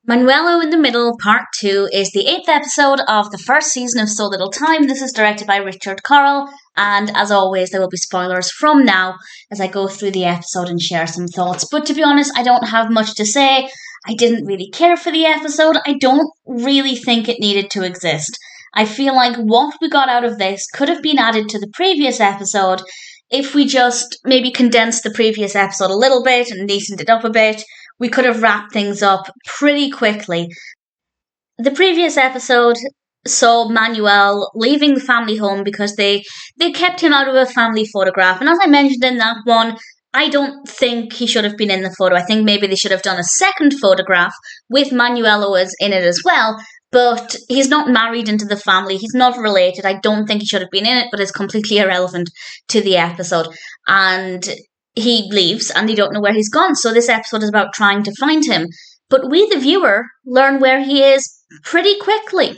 Manuelo in the Middle, Part 2, is the 8th episode of the first season of So Little Time. This is directed by Richard Correll, and as always, there will be spoilers from now as I go through the episode and share some thoughts. But to be honest, I don't have much to say. I didn't really care for the episode. I don't really think it needed to exist. I feel like what we got out of this could have been added to the previous episode if we just maybe condensed the previous episode a little bit and neatened it up a bit. We could have wrapped things up pretty quickly. The previous episode saw Manuel leaving the family home because they kept him out of a family photograph. And as I mentioned in that one, I don't think he should have been in the photo. I think maybe they should have done a second photograph with Manuelo in it as well. But he's not married into the family. He's not related. I don't think he should have been in it, but it's completely irrelevant to the episode. And he leaves and they don't know where he's gone. So this episode is about trying to find him. But we, the viewer, learn where he is pretty quickly.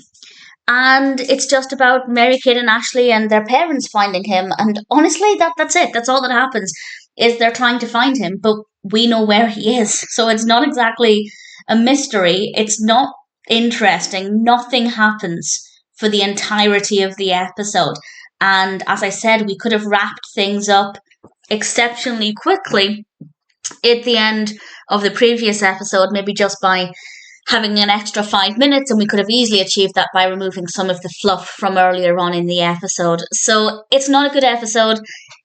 And it's just about Mary-Kate and Ashley and their parents finding him. And honestly, that's it. That's all that happens, is they're trying to find him. But we know where he is. So it's not exactly a mystery. It's not interesting. Nothing happens for the entirety of the episode. And as I said, we could have wrapped things up exceptionally quickly at the end of the previous episode, maybe just by having an extra 5 minutes, and we could have easily achieved that by removing some of the fluff from earlier on in the episode. So it's not a good episode.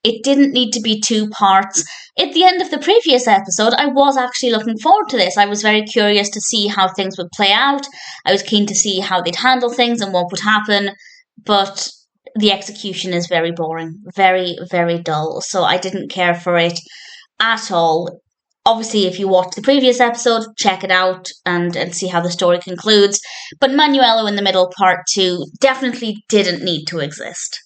It didn't need to be 2 parts. At the end of the previous episode, I was actually looking forward to this. I was very curious to see how things would play out. I was keen to see how they'd handle things and what would happen, but the execution is very boring, very, very dull. So I didn't care for it at all. Obviously, if you watch the previous episode, check it out and see how the story concludes. But Manuelo in the Middle, Part 2, definitely didn't need to exist.